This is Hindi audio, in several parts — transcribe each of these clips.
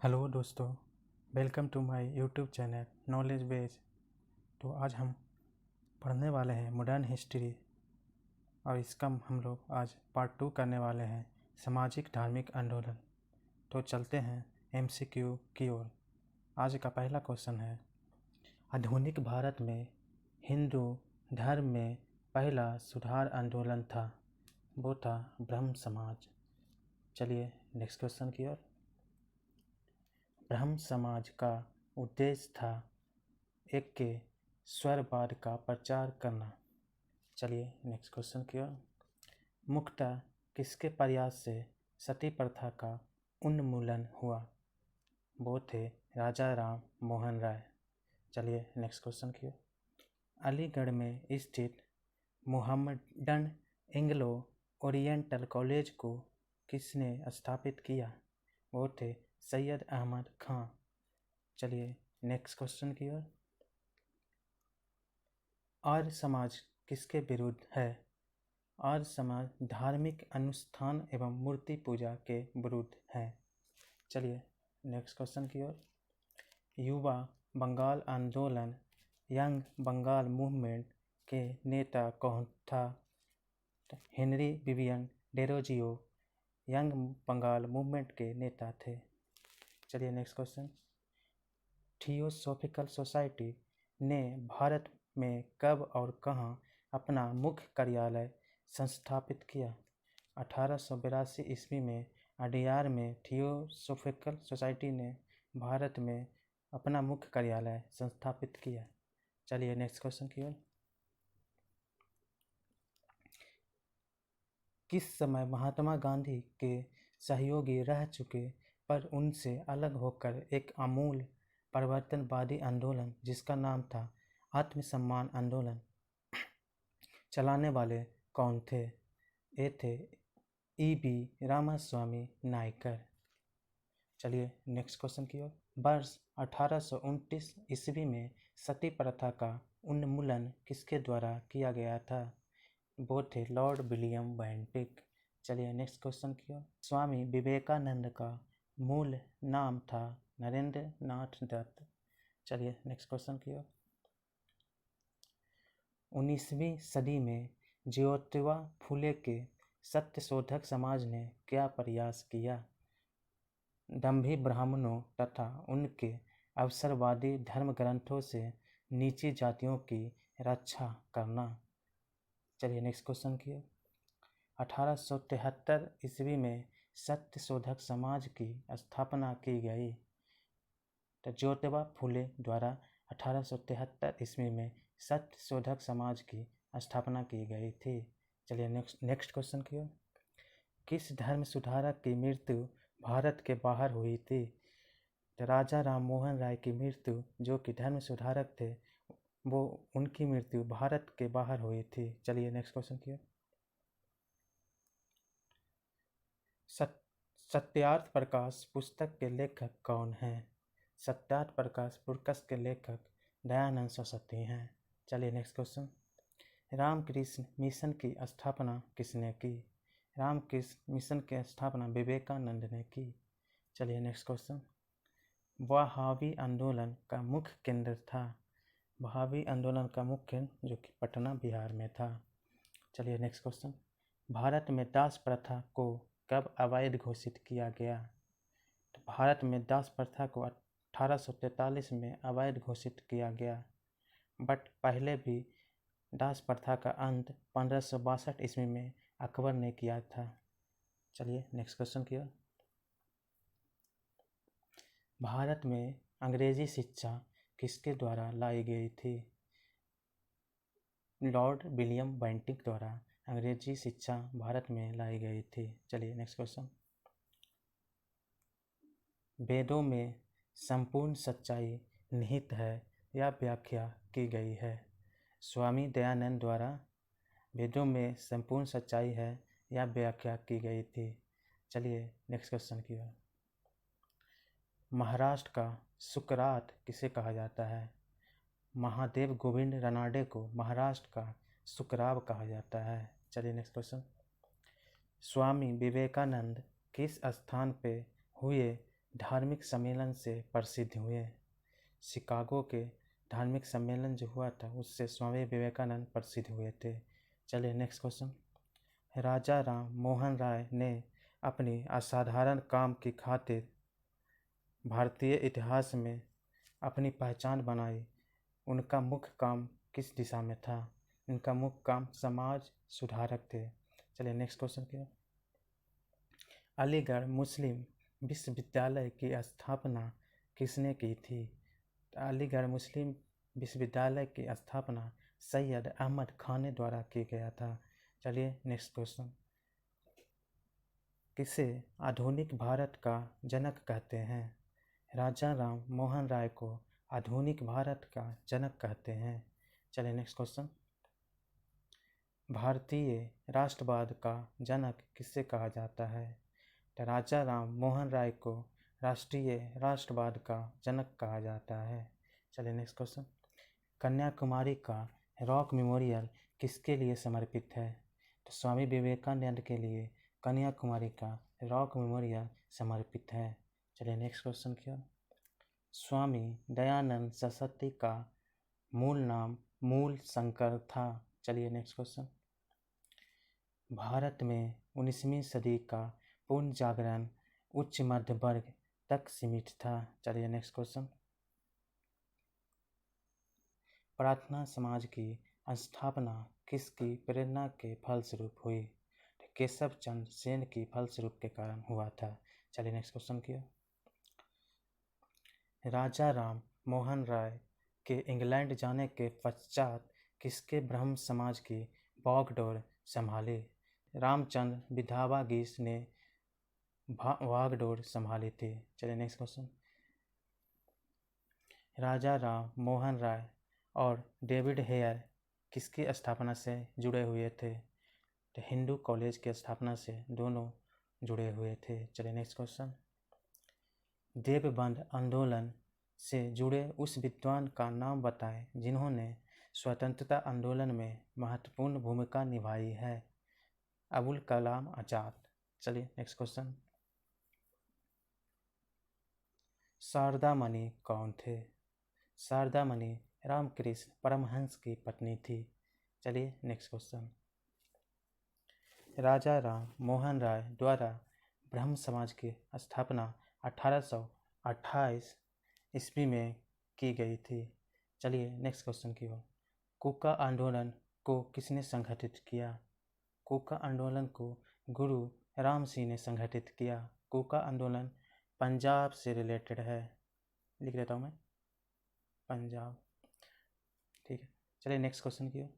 हेलो दोस्तों, welcome to my YouTube channel knowledge base. तो आज हम पढ़ने वाले हैं मॉडर्न हिस्ट्री और इसका हम लोग आज पार्ट 2 करने वाले हैं सामाजिक धार्मिक आंदोलन। तो चलते हैं एमसीक्यू की ओर। आज का पहला क्वेश्चन है, आधुनिक भारत में हिंदू धर्म में पहला सुधार आंदोलन था, वो था ब्रह्म समाज। चलिए नेक्स्ट क्वेश्चन की ओर। ब्रह्म समाज का उद्देश्य था एक के स्वरवाद का प्रचार करना। चलिए नेक्स्ट क्वेश्चन की ओर। मुख्यतः किसके प्रयास से सती प्रथा का उन्मूलन हुआ? वो थे राजा राम मोहन राय। चलिए नेक्स्ट क्वेश्चन की ओर। अलीगढ़ में स्थित मुहम्मडन एंग्लो ओरिएंटल कॉलेज को किसने स्थापित किया? वो थे सैयद अहमद खां। चलिए नेक्स्ट क्वेश्चन की ओर। आर्य समाज किसके विरुद्ध है? आर्य समाज धार्मिक अनुष्ठान एवं मूर्ति पूजा के विरुद्ध है। चलिए नेक्स्ट क्वेश्चन की ओर। युवा बंगाल आंदोलन यंग बंगाल मूवमेंट के नेता कौन था? Henry Vivian Derozio young Bengal movement के नेता थे। चलिए नेक्स्ट क्वेश्चन। थियोसॉफिकल सोसाइटी ने भारत में कब और कहाँ अपना मुख्य कार्यालय संस्थापित किया? 1882 ईस्वी में अडियार में थियोसॉफिकल सोसाइटी ने भारत में अपना मुख्य कार्यालय संस्थापित किया। चलिए नेक्स्ट क्वेश्चन की ओर। किस समय महात्मा गांधी के सहयोगी रह चुके पर उनसे अलग होकर एक आमूल परिवर्तनवादी आंदोलन जिसका नाम था आत्मसम्मान आंदोलन चलाने वाले कौन थे? ये थे E.B. रामास्वामी नायकर। चलिए नेक्स्ट क्वेश्चन की ओर। वर्ष 1829 ईस्वी में सती प्रथा का उन्मूलन किसके द्वारा किया गया था? वो थे लॉर्ड विलियम बेंटिक। चलिए नेक्स्ट क्वेश्चन की ओर। स्वामी विवेकानंद का मूल नाम था नरेंद्र नाथ दत्त। चलिए नेक्स्ट क्वेश्चन की ओर। 19वीं सदी में ज्योतिबा फुले के सत्यशोधक समाज ने क्या प्रयास किया? दंभी ब्राह्मणों तथा उनके अवसरवादी धर्म ग्रंथों से नीची जातियों की रक्षा करना। चलिए नेक्स्ट क्वेश्चन की ओर। 1873 ईस्वी में सत्यशोधक समाज की स्थापना की गई। तो ज्योतिबा फुले द्वारा 1873 ईस्वी में सत्यशोधक समाज की स्थापना की गई थी। चलिए नेक्स्ट क्वेश्चन की ओर। किस धर्म सुधारक की मृत्यु भारत के बाहर हुई थी? तो राजा राम मोहन राय की मृत्यु, जो कि धर्म सुधारक थे, वो उनकी मृत्यु भारत के बाहर हुई थी। चलिए नेक्स्ट क्वेश्चन की ओर। सत्यार्थ प्रकाश पुस्तक के लेखक कौन हैं? सत्यार्थ प्रकाश पुस्तक के लेखक दयानंद सरस्वती हैं। चलिए नेक्स्ट क्वेश्चन। रामकृष्ण मिशन की स्थापना किसने की? रामकृष्ण मिशन की स्थापना विवेकानंद ने की। चलिए नेक्स्ट क्वेश्चन। वहाबी आंदोलन का मुख्य केंद्र था? वहाबी आंदोलन का मुख्य केंद्र जो कि पटना बिहार में था। चलिए नेक्स्ट क्वेश्चन। भारत में दास प्रथा को कब अवैध घोषित किया गया? तो भारत में दास प्रथा को 1843 में अवैध घोषित किया गया, बट पहले भी दास प्रथा का अंत 1562 ईस्वी में अकबर ने किया था। चलिए नेक्स्ट क्वेश्चन की ओर। भारत में अंग्रेजी शिक्षा किसके द्वारा लाई गई थी? लॉर्ड विलियम बेंटिक द्वारा अंग्रेजी शिक्षा भारत में लाई गई थी। चलिए नेक्स्ट क्वेश्चन। वेदों में संपूर्ण सच्चाई निहित है या व्याख्या की गई है? स्वामी दयानंद द्वारा वेदों में संपूर्ण सच्चाई है या व्याख्या की गई थी। चलिए नेक्स्ट क्वेश्चन की ओर। महाराष्ट्र का सुकरात किसे कहा जाता है? महादेव गोविंद रानडे को महाराष्ट्र का सुकरात कहा जाता है। चलिए नेक्स्ट क्वेश्चन। स्वामी विवेकानंद किस स्थान पे हुए धार्मिक सम्मेलन से प्रसिद्ध हुए। शिकागो के धार्मिक सम्मेलन जो हुआ था उससे स्वामी विवेकानंद प्रसिद्ध हुए थे। चलिए नेक्स्ट क्वेश्चन। राजा राम मोहन राय ने अपनी असाधारण काम की खातिर भारतीय इतिहास में अपनी पहचान बनाई। उनका मुख्य काम किस दिशा में था? इनका मुख्य काम समाज सुधारक थे। चलिए नेक्स्ट क्वेश्चन की। अलीगढ़ मुस्लिम विश्वविद्यालय की स्थापना किसने की थी? अलीगढ़ मुस्लिम विश्वविद्यालय की स्थापना सैयद अहमद खान द्वारा की गया था। चलिए नेक्स्ट क्वेश्चन। किसे आधुनिक भारत का जनक कहते हैं? राजा राम मोहन राय को आधुनिक भारत का जनक कहते हैं। चलिए नेक्स्ट क्वेश्चन। भारतीय राष्ट्रवाद का जनक किसे कहा जाता है? तो राजा राम मोहन राय को राष्ट्रीय राष्ट्रवाद का जनक कहा जाता है। चलिए नेक्स्ट क्वेश्चन। कन्याकुमारी का रॉक मेमोरियल किसके लिए समर्पित है? तो स्वामी विवेकानंद के लिए कन्याकुमारी का रॉक मेमोरियल समर्पित है। चलिए नेक्स्ट क्वेश्चन की ओर। स्वामी दयानंद सरस्वती का मूल नाम मूल शंकर था। चलिए नेक्स्ट क्वेश्चन। भारत में 19वीं सदी का पूर्ण जागरण उच्च मध्य वर्ग तक सीमित था। चलिए नेक्स्ट क्वेश्चन। प्रार्थना समाज की स्थापना किसकी प्रेरणा के फलस्वरूप हुई? केशव चंद्र सेन की फलस्वरूप के कारण हुआ था। चलिए नेक्स्ट क्वेश्चन की। राजा राम मोहन राय के इंग्लैंड जाने के पश्चात किसके ब्रह्म समाज की बागडोर संभाली? रामचंद्र विधावागीस ने बागडोर संभाली थी। चलिए नेक्स्ट क्वेश्चन। राजा राम मोहन राय और डेविड हेयर किसकी स्थापना से जुड़े हुए थे? तो हिंदू कॉलेज की स्थापना से दोनों जुड़े हुए थे। चलिए नेक्स्ट क्वेश्चन। देवबंद आंदोलन से जुड़े उस विद्वान का नाम बताएं जिन्होंने स्वतंत्रता आंदोलन में महत्वपूर्ण भूमिका निभाई है। अबुल कलाम आजाद। चलिए नेक्स्ट क्वेश्चन। शारदा मणि कौन थे? शारदा मणि रामकृष्ण परमहंस की पत्नी थी। चलिए नेक्स्ट क्वेश्चन। राजा राम मोहन राय द्वारा ब्रह्म समाज की स्थापना 1828 ईस्वी में की गई थी। चलिए नेक्स्ट क्वेश्चन की ओर। कूका आंदोलन को किसने संगठित किया? कूका आंदोलन को गुरु राम सिंह ने संगठित किया। कूका आंदोलन पंजाब से रिलेटेड है, लिख देता हूँ मैं, पंजाब। ठीक है। चलिए नेक्स्ट क्वेश्चन की ओर।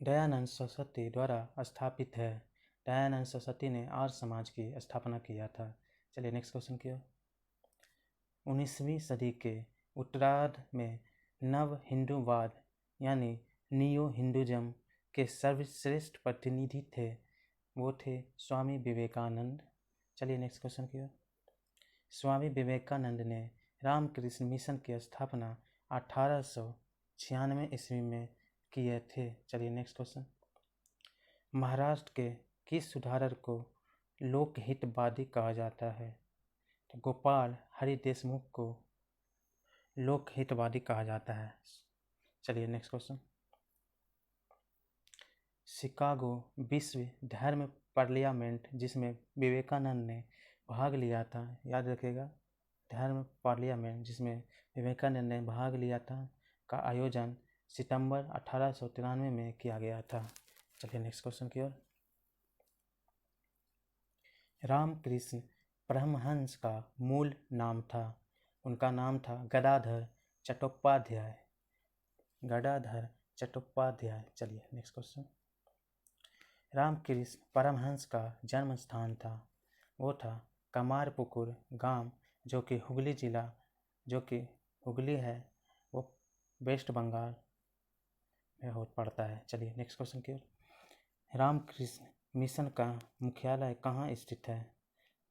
दयानंद सरस्वती द्वारा स्थापित है। दयानंद सरस्वती ने आर्य समाज की स्थापना किया था। चलिए नेक्स्ट क्वेश्चन की ओर। 19वीं सदी के उत्तरार्ध में नव हिंदूवाद यानी नियो हिंदुज्म के सर्वश्रेष्ठ प्रतिनिधि थे, वो थे स्वामी विवेकानंद। चलिए नेक्स्ट क्वेश्चन की ओर। स्वामी विवेकानंद ने रामकृष्ण मिशन की स्थापना 1896 ईस्वी में किए थे। चलिए नेक्स्ट क्वेश्चन। महाराष्ट्र के किस सुधारक को लोकहितवादी कहा जाता है? तो गोपाल हरि देशमुख को लोकहितवादी कहा जाता है। चलिए नेक्स्ट क्वेश्चन। शिकागो विश्व धर्म पार्लियामेंट जिसमें विवेकानंद ने भाग लिया था, याद रखिएगा, धर्म पार्लियामेंट जिसमें विवेकानंद ने भाग लिया था, का आयोजन सितंबर 1893 में किया गया था। चलिए नेक्स्ट क्वेश्चन की ओर। रामकृष्ण परमहंस का मूल नाम था, उनका नाम था गदाधर चट्टोपाध्याय। गदाधर चट्टोपाध्याय। चलिए नेक्स्ट क्वेश्चन। रामकृष्ण परमहंस का जन्म स्थान था, वो था कमारपुकुर गांव, जो कि हुगली जिला, जो कि हुगली है, वो वेस्ट बंगाल में हो पड़ता है। चलिए नेक्स्ट क्वेश्चन की ओर। रामकृष्ण मिशन का मुख्यालय कहाँ स्थित है?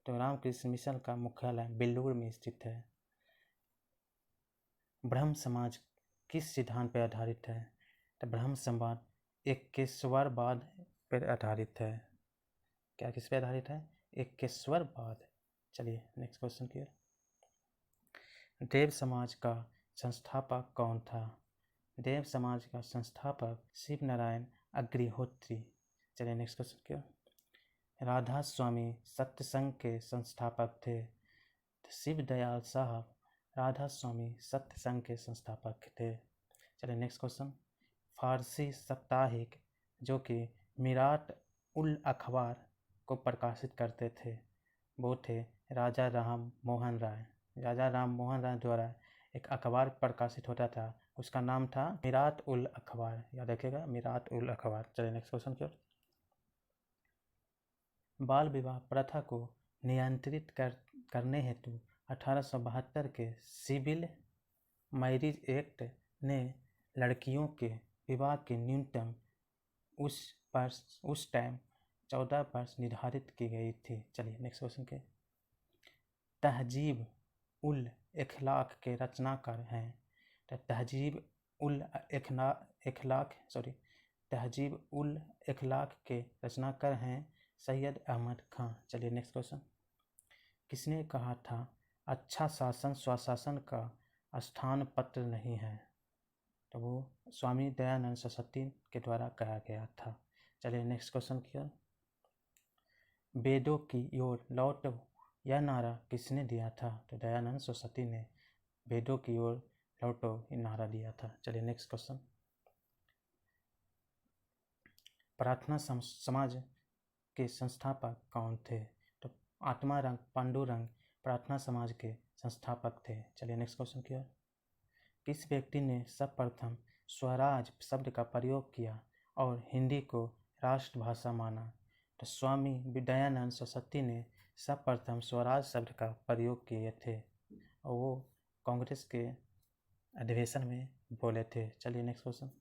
तो रामकृष्ण मिशन का मुख्यालय बेल्लूर में स्थित है। ब्रह्म समाज किस सिद्धांत पर आधारित है? तो ब्रह्म समाज एकेश्वरवाद पर आधारित है। क्या किस पे आधारित है? एकेश्वरवाद। चलिए नेक्स्ट क्वेश्चन की ओर। देव समाज का संस्थापक कौन था? देव समाज का संस्थापक शिव नारायण अग्निहोत्री। चलिए नेक्स्ट क्वेश्चन की ओर। राधा स्वामी सत्संग के संस्थापक थे। शिव दयाल साहब राधा स्वामी सत्संग के संस्थापक थे। चलिए नेक्स्ट क्वेश्चन। फारसी साप्ताहिक जो कि मिराट उल अखबार को प्रकाशित करते थे वो थे राजा राम मोहन राय। राजा राम मोहन राय द्वारा एक अखबार प्रकाशित होता था, उसका नाम था मिराट उल अखबार। याद रखिएगा, मिराट उल अखबार। चलिए नेक्स्ट क्वेश्चन की ओर। बाल विवाह प्रथा को नियंत्रित करने हेतु 1872 के सिविल मैरिज एक्ट ने लड़कियों के विवाह की न्यूनतम उस टाइम 14 वर्ष निर्धारित की गई थी। चलिए नेक्स्ट क्वेश्चन के। तहजीब उल इखलाक के रचनाकार हैं। तहजीब उल इखलाक के रचनाकार हैं सैयद अहमद खां। चलिए नेक्स्ट क्वेश्चन। किसने कहा था अच्छा शासन स्वशासन का स्थान पत्र नहीं है? तो वो स्वामी दयानंद सरस्वती के द्वारा कहा गया था। चलिए नेक्स्ट क्वेश्चन की ओर। वेदों की ओर लौटो यह नारा किसने दिया था? तो दयानंद सरस्वती ने वेदों की ओर लौटो ये नारा दिया था। चलिए नेक्स्ट क्वेश्चन। प्रार्थना समाज के संस्थापक कौन थे? तो आत्मारंग पांडुरंग प्रार्थना समाज के संस्थापक थे। चलिए नेक्स्ट क्वेश्चन की ओर। किस व्यक्ति ने सर्वप्रथम स्वराज शब्द का प्रयोग किया और हिंदी को राष्ट्रभाषा माना? तो स्वामी दयानंद सरस्वती ने सर्वप्रथम स्वराज शब्द का प्रयोग किए थे और वो कांग्रेस के अधिवेशन में बोले थे। चलिए नेक्स्ट क्वेश्चन।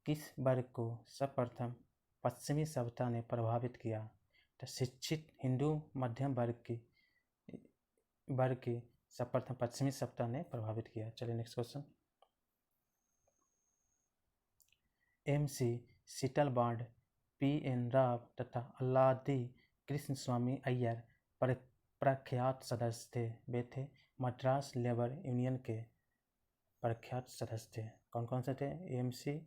किस वर्ग को सर्वप्रथम पश्चिमी सभ्यता ने प्रभावित किया? तो शिक्षित हिंदू मध्यम वर्ग की सर्वप्रथम पश्चिमी सभ्यता ने प्रभावित किया। चलिए next question. MC Setalvad, PN Rao तथा अल्लादी कृष्ण स्वामी अय्यर प्रख्यात सदस्य थे। वे थे मद्रास लेबर यूनियन के प्रख्यात सदस्य थे। कौन कौन से थे? MC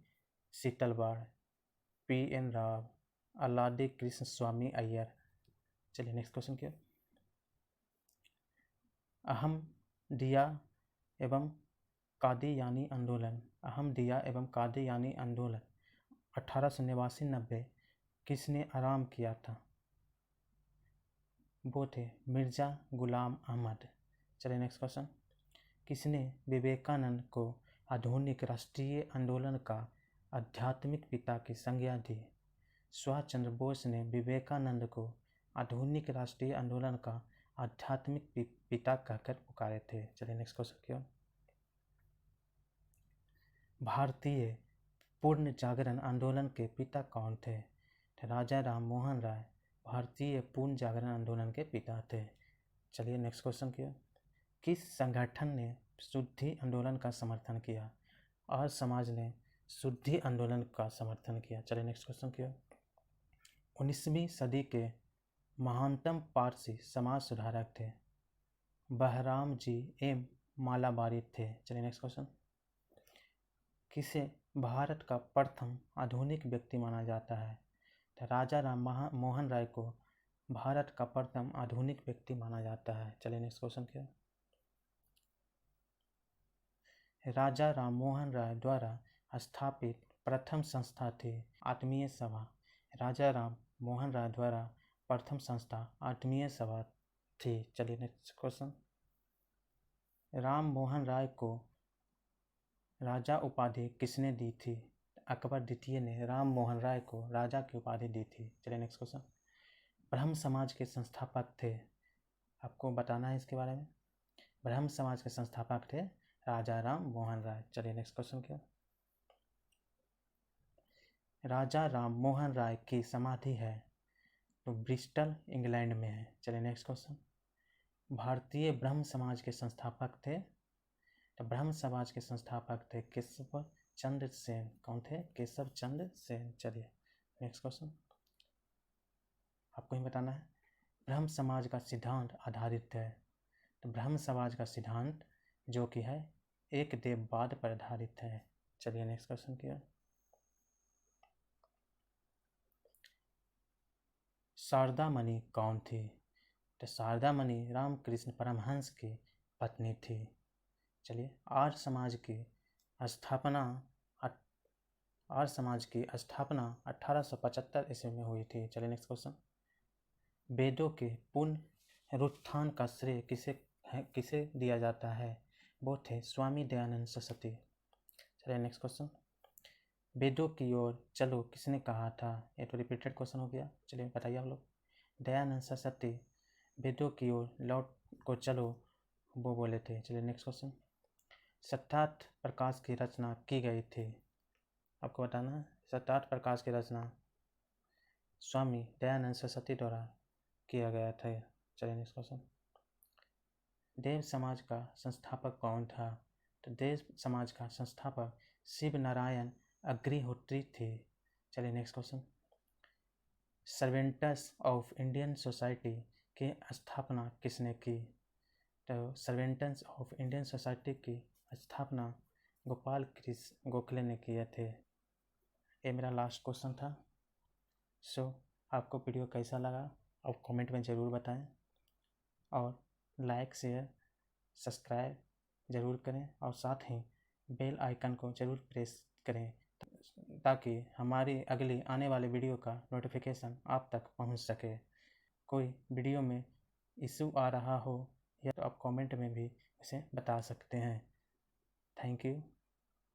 सीतलवाड़, PN राव, अल्लादी कृष्ण स्वामी अय्यर। चलिए नेक्स्ट क्वेश्चन की। अहमदिया एवं कादियानी आंदोलन 1889-90 किसने आरंभ किया था? वो थे मिर्जा गुलाम अहमद। चलिए नेक्स्ट क्वेश्चन। किसने विवेकानंद को आधुनिक राष्ट्रीय आंदोलन का आध्यात्मिक पिता की संज्ञा दी? सुभाष चंद्र बोस ने विवेकानंद को आधुनिक राष्ट्रीय आंदोलन का आध्यात्मिक पिता कहकर पुकारे थे। चलिए नेक्स्ट क्वेश्चन की ओर। भारतीय पूर्ण जागरण आंदोलन के पिता कौन थे? राजा राम मोहन राय भारतीय पूर्ण जागरण आंदोलन के पिता थे। चलिए नेक्स्ट क्वेश्चन की ओर। किस संगठन ने शुद्धि आंदोलन का समर्थन किया? और समाज ने शुद्धि आंदोलन का समर्थन किया। चलिए नेक्स्ट क्वेश्चन की ओर। 19वीं सदी के महानतम पारसी समाज सुधारक थे। बहराम जी एम मालाबारी थे। चलिए नेक्स्ट क्वेश्चन। किसे भारत का प्रथम आधुनिक व्यक्ति माना जाता है? राजा राम मोहन राय को भारत का प्रथम आधुनिक व्यक्ति माना जाता है। चलिए नेक्स्ट क्वेश्चन क्या। राजा राम मोहन राय द्वारा स्थापित प्रथम संस्था थी आत्मीय सभा। राजा राम मोहन राय द्वारा प्रथम संस्था आत्मीय सभा थी। चलिए नेक्स्ट क्वेश्चन। राम मोहन राय को राजा उपाधि किसने दी थी? अकबर द्वितीय ने राम मोहन राय को राजा की उपाधि दी थी। चलिए नेक्स्ट क्वेश्चन। ब्रह्म समाज के संस्थापक थे, आपको बताना है इसके बारे में। ब्रह्म समाज के संस्थापक थे राजा राम मोहन राय। चलिए नेक्स्ट क्वेश्चन क्या। राजा राम मोहन राय की समाधि है तो ब्रिस्टल इंग्लैंड में है। चलिए नेक्स्ट क्वेश्चन। भारतीय ब्रह्म समाज के संस्थापक थे, तो ब्रह्म समाज के संस्थापक थे केशव चंद्र सेन। कौन थे? केशव चंद्र सेन। चलिए नेक्स्ट क्वेश्चन। आपको ही बताना है। ब्रह्म समाज का सिद्धांत आधारित है, तो ब्रह्म समाज का सिद्धांत जो कि है एक देववाद पर आधारित है। चलिए नेक्स्ट क्वेश्चन किया। शारदा मणि कौन थी? तो शारदा मणि रामकृष्ण परमहंस की पत्नी थी। चलिए आर्य समाज की स्थापना 1875 ईस्वी में हुई थी। चलिए नेक्स्ट क्वेश्चन। वेदों के पुनरुत्थान का श्रेय किसे दिया जाता है? वो थे स्वामी दयानंद सरस्वती। चलिए नेक्स्ट क्वेश्चन। वेदों की ओर चलो किसने कहा था? ये तो रिपीटेड क्वेश्चन हो गया। चलिए बताइए आप लोग। दयानंद सरस्वती वेदों की ओर लौट को चलो वो बोले थे। चलिए नेक्स्ट क्वेश्चन। सत्यार्थ प्रकाश की रचना की गई थी? आपको बताना है। सत्यार्थ प्रकाश की रचना स्वामी दयानंद सरस्वती द्वारा किया गया था। चलिए नेक्स्ट क्वेश्चन। देव समाज का संस्थापक कौन था? तो देव समाज का संस्थापक शिव नारायण अग्निहोत्री थे। चलिए next question. Servants of Indian society की स्थापना किसने की? तो सर्वेंट्स ऑफ इंडियन सोसाइटी की स्थापना गोपाल कृष्ण गोखले ने किए थे। ये मेरा लास्ट क्वेश्चन था। सो आपको वीडियो कैसा लगा आप कमेंट में ज़रूर बताएं, और लाइक शेयर सब्सक्राइब ज़रूर करें, और साथ ही बेल आइकन को ज़रूर प्रेस करें ताकि हमारी अगली आने वाले वीडियो का नोटिफिकेशन आप तक पहुंच सके। कोई वीडियो में इशू आ रहा हो या तो आप कमेंट में भी इसे बता सकते हैं। Thank you.